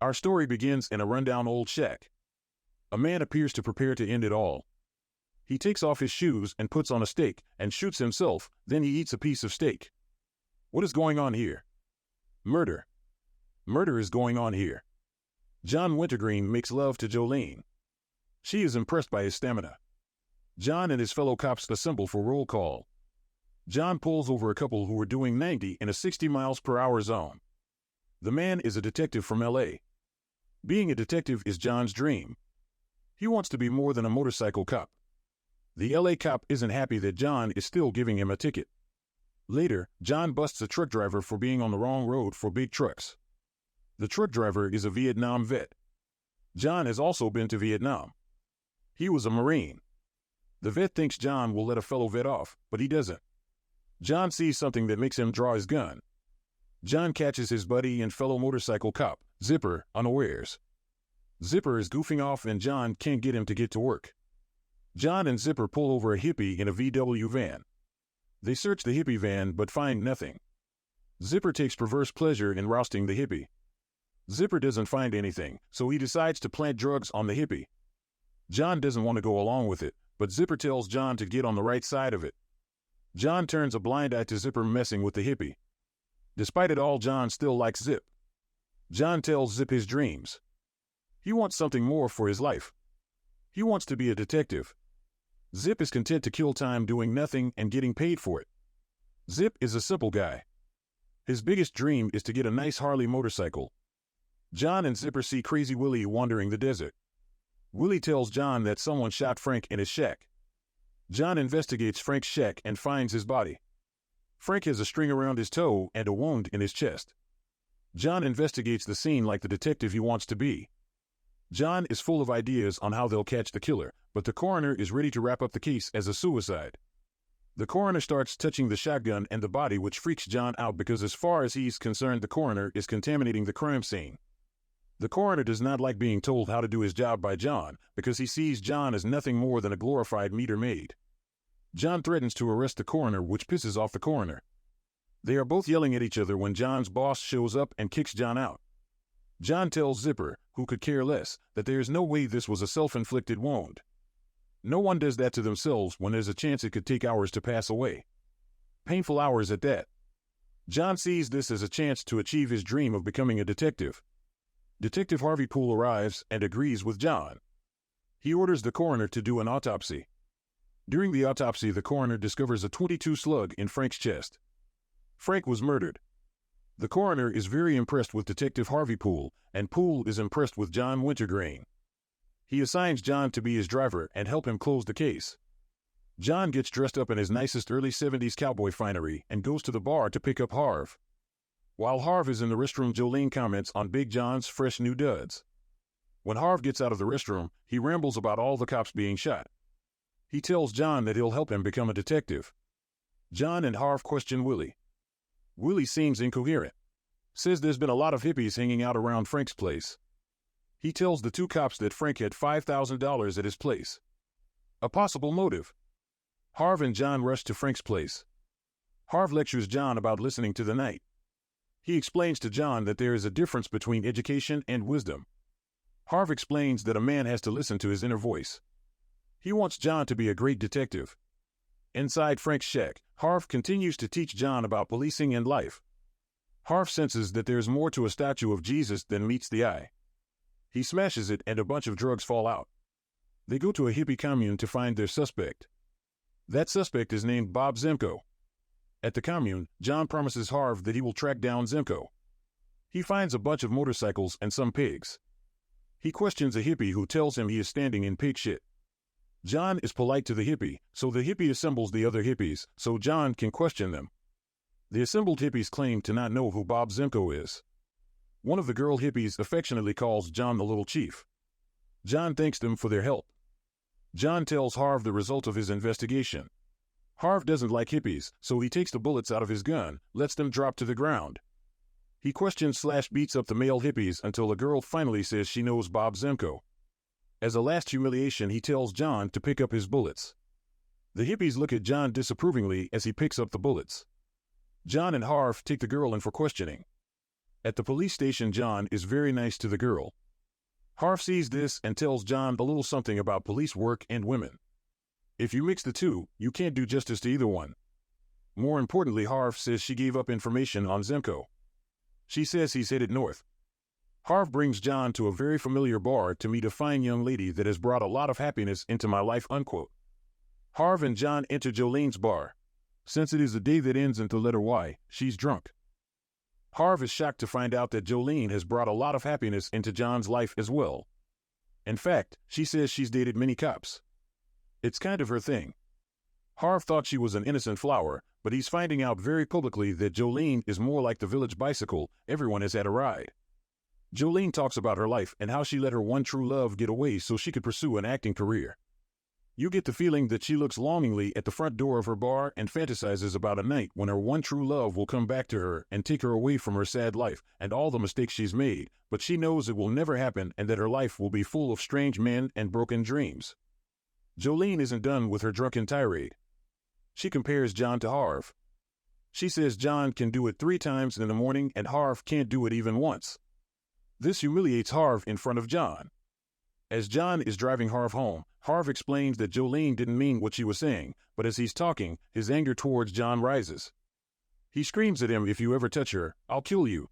Our story begins in a rundown old shack. A man appears to prepare to end it all. He takes off his shoes and puts on a steak and shoots himself, then he eats a piece of steak. What is going on here? Murder. Murder is going on here. John Wintergreen makes love to Jolene. She is impressed by his stamina. John and his fellow cops assemble for roll call. John pulls over a couple who were doing 90 in a 60 miles per hour zone. The man is a detective from LA. Being a detective is John's dream. He wants to be more than a motorcycle cop. The LA cop isn't happy that John is still giving him a ticket. Later, John busts a truck driver for being on the wrong road for big trucks. The truck driver is a Vietnam vet. John has also been to Vietnam. He was a Marine. The vet thinks John will let a fellow vet off, but he doesn't. John sees something that makes him draw his gun. John catches his buddy and fellow motorcycle cop, Zipper, unawares. Zipper is goofing off and John can't get him to get to work. John and Zipper pull over a hippie in a VW van. They search the hippie van but find nothing. Zipper takes perverse pleasure in rousting the hippie. Zipper doesn't find anything, so he decides to plant drugs on the hippie. John doesn't want to go along with it, but Zipper tells John to get on the right side of it. John turns a blind eye to Zipper messing with the hippie. Despite it all, John still likes Zip. John tells Zip his dreams. He wants something more for his life. He wants to be a detective. Zip is content to kill time doing nothing and getting paid for it. Zip is a simple guy. His biggest dream is to get a nice Harley motorcycle. John and Zipper see Crazy Willie wandering the desert. Willie tells John that someone shot Frank in his shack. John investigates Frank's shack and finds his body. Frank has a string around his toe and a wound in his chest. John investigates the scene like the detective he wants to be. John is full of ideas on how they'll catch the killer, but the coroner is ready to wrap up the case as a suicide. The coroner starts touching the shotgun and the body, which freaks John out because as far as he's concerned, the coroner is contaminating the crime scene. The coroner does not like being told how to do his job by John because he sees John as nothing more than a glorified meter maid. John threatens to arrest the coroner, which pisses off the coroner. They are both yelling at each other when John's boss shows up and kicks John out. John tells Zipper, who could care less, that there is no way this was a self-inflicted wound. No one does that to themselves when there's a chance it could take hours to pass away. Painful hours at that. John sees this as a chance to achieve his dream of becoming a detective. Detective Harvey Poole arrives and agrees with John. He orders the coroner to do an autopsy. During the autopsy, the coroner discovers a .22 slug in Frank's chest. Frank was murdered. The coroner is very impressed with Detective Harvey Poole, and Poole is impressed with John Wintergreen. He assigns John to be his driver and help him close the case. John gets dressed up in his nicest early 70s cowboy finery and goes to the bar to pick up Harv. While Harv is in the restroom, Jolene comments on Big John's fresh new duds. When Harv gets out of the restroom, he rambles about all the cops being shot. He tells John that he'll help him become a detective. John and Harv question Willie. Willie seems incoherent. Says there's been a lot of hippies hanging out around Frank's place. He tells the two cops that Frank had $5,000 at his place. A possible motive. Harv and John rush to Frank's place. Harv lectures John about listening to the night. He explains to John that there is a difference between education and wisdom. Harv explains that a man has to listen to his inner voice. He wants John to be a great detective. Inside Frank's shack, Harv continues to teach John about policing and life. Harv senses that there's more to a statue of Jesus than meets the eye. He smashes it and a bunch of drugs fall out. They go to a hippie commune to find their suspect. That suspect is named Bob Zemko. At the commune, John promises Harv that he will track down Zemko. He finds a bunch of motorcycles and some pigs. He questions a hippie who tells him he is standing in pig shit. John is polite to the hippie, so the hippie assembles the other hippies so John can question them. The assembled hippies claim to not know who Bob Zemko is. One of the girl hippies affectionately calls John the Little Chief. John thanks them for their help. John tells Harv the result of his investigation. Harv doesn't like hippies, so he takes the bullets out of his gun, lets them drop to the ground. He questions/beats up the male hippies until a girl finally says she knows Bob Zemko. As a last humiliation, he tells John to pick up his bullets. The hippies look at John disapprovingly as he picks up the bullets. John and Harv take the girl in for questioning. At the police station, John is very nice to the girl. Harv sees this and tells John a little something about police work and women. If you mix the two, you can't do justice to either one. More importantly, Harv says she gave up information on Zemko. She says he's headed north. Harv brings John to a very familiar bar to meet a fine young lady that has brought a lot of happiness into my life, unquote. Harv and John enter Jolene's bar. Since it is a day that ends in the letter Y, she's drunk. Harv is shocked to find out that Jolene has brought a lot of happiness into John's life as well. In fact, she says she's dated many cops. It's kind of her thing. Harv thought she was an innocent flower, but he's finding out very publicly that Jolene is more like the village bicycle, everyone has had a ride. Jolene talks about her life and how she let her one true love get away so she could pursue an acting career. You get the feeling that she looks longingly at the front door of her bar and fantasizes about a night when her one true love will come back to her and take her away from her sad life and all the mistakes she's made, but she knows it will never happen and that her life will be full of strange men and broken dreams. Jolene isn't done with her drunken tirade. She compares John to Harv. She says John can do it 3 times in the morning and Harv can't do it even once. This humiliates Harv in front of John. As John is driving Harv home, Harv explains that Jolene didn't mean what she was saying, but as he's talking, his anger towards John rises. He screams at him, "If you ever touch her, I'll kill you."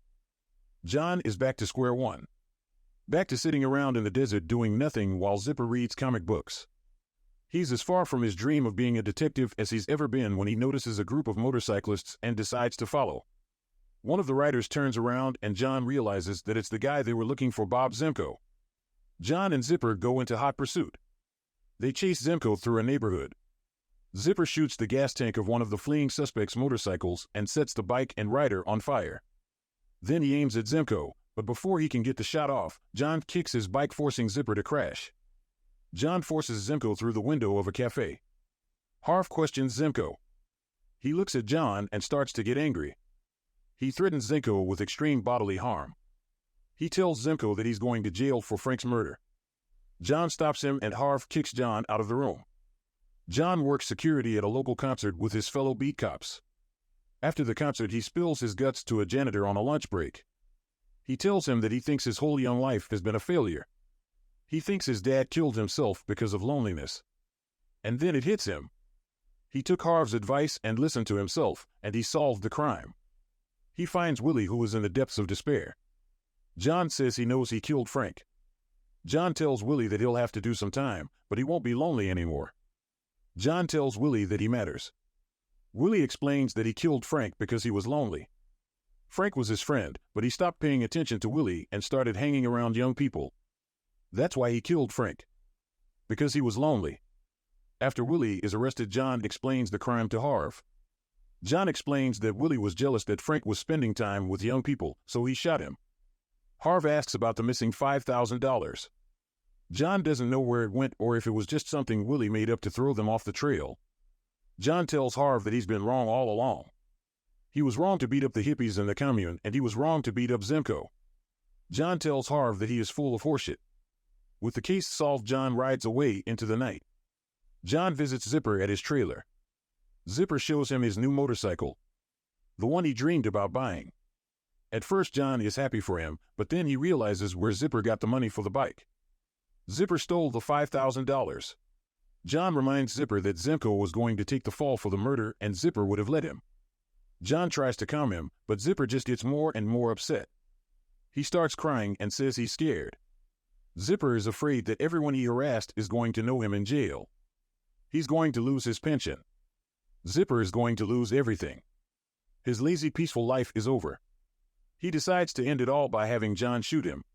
John is back to square one. Back to sitting around in the desert doing nothing while Zipper reads comic books. He's as far from his dream of being a detective as he's ever been when he notices a group of motorcyclists and decides to follow. One of the riders turns around and John realizes that it's the guy they were looking for, Bob Zemko. John and Zipper go into hot pursuit. They chase Zemko through a neighborhood. Zipper shoots the gas tank of one of the fleeing suspects' motorcycles and sets the bike and rider on fire. Then he aims at Zemko, but before he can get the shot off, John kicks his bike, forcing Zipper to crash. John forces Zemko through the window of a cafe. Harv questions Zemko. He looks at John and starts to get angry. He threatens Zemko with extreme bodily harm. He tells Zemko that he's going to jail for Frank's murder. John stops him and Harv kicks John out of the room. John works security at a local concert with his fellow beat cops. After the concert, he spills his guts to a janitor on a lunch break. He tells him that he thinks his whole young life has been a failure. He thinks his dad killed himself because of loneliness. And then it hits him. He took Harv's advice and listened to himself, and he solved the crime. He finds Willie, who is in the depths of despair. John says he knows he killed Frank. John tells Willie that he'll have to do some time, but he won't be lonely anymore. John tells Willie that he matters. Willie explains that he killed Frank because he was lonely. Frank was his friend, but he stopped paying attention to Willie and started hanging around young people. That's why he killed Frank. Because he was lonely. After Willie is arrested, John explains the crime to Harv. John explains that Willie was jealous that Frank was spending time with young people, so he shot him. Harv asks about the missing $5,000. John doesn't know where it went or if it was just something Willie made up to throw them off the trail. John tells Harv that he's been wrong all along. He was wrong to beat up the hippies in the commune, and he was wrong to beat up Zemko. John tells Harv that he is full of horseshit. With the case solved, John rides away into the night. John visits Zipper at his trailer. Zipper shows him his new motorcycle, the one he dreamed about buying. At first, John is happy for him, but then he realizes where Zipper got the money for the bike. Zipper stole the $5,000. John reminds Zipper that Zemko was going to take the fall for the murder and Zipper would have let him. John tries to calm him, but Zipper just gets more and more upset. He starts crying and says he's scared. Zipper is afraid that everyone he harassed is going to know him in jail. He's going to lose his pension. Zipper is going to lose everything. His lazy, peaceful life is over. He decides to end it all by having John shoot him.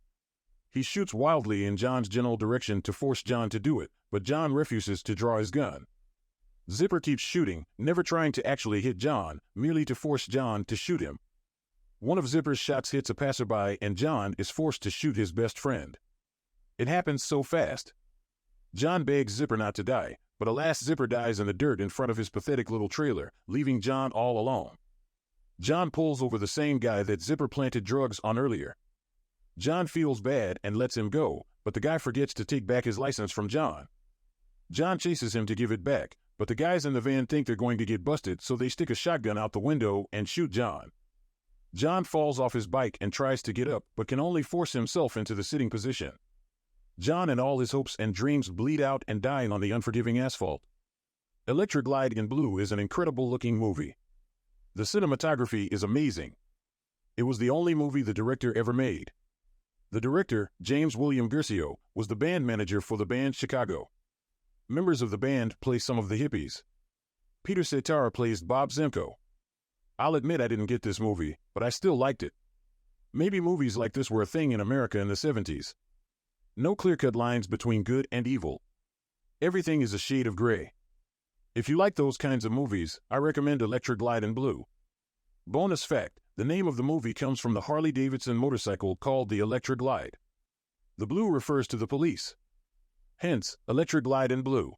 He shoots wildly in John's general direction to force John to do it, but John refuses to draw his gun. Zipper keeps shooting, never trying to actually hit John, merely to force John to shoot him. One of Zipper's shots hits a passerby and John is forced to shoot his best friend. It happens so fast. John begs Zipper not to die, but alas, Zipper dies in the dirt in front of his pathetic little trailer, leaving John all alone. John pulls over the same guy that Zipper planted drugs on earlier. John feels bad and lets him go, but the guy forgets to take back his license from John. John chases him to give it back, but the guys in the van think they're going to get busted, so they stick a shotgun out the window and shoot John. John falls off his bike and tries to get up, but can only force himself into the sitting position. John and all his hopes and dreams bleed out and die on the unforgiving asphalt. Electric Glide in Blue is an incredible-looking movie. The cinematography is amazing. It was the only movie the director ever made. The director, James William Guercio, was the band manager for the band Chicago. Members of the band play some of the hippies. Peter Cetera plays Bob Zemko. I'll admit I didn't get this movie, but I still liked it. Maybe movies like this were a thing in America in the 70s. No clear-cut lines between good and evil. Everything is a shade of gray. If you like those kinds of movies, I recommend Electric Glide in Blue. Bonus fact, the name of the movie comes from the Harley-Davidson motorcycle called the Electric Glide. The blue refers to the police. Hence, Electric Glide in Blue.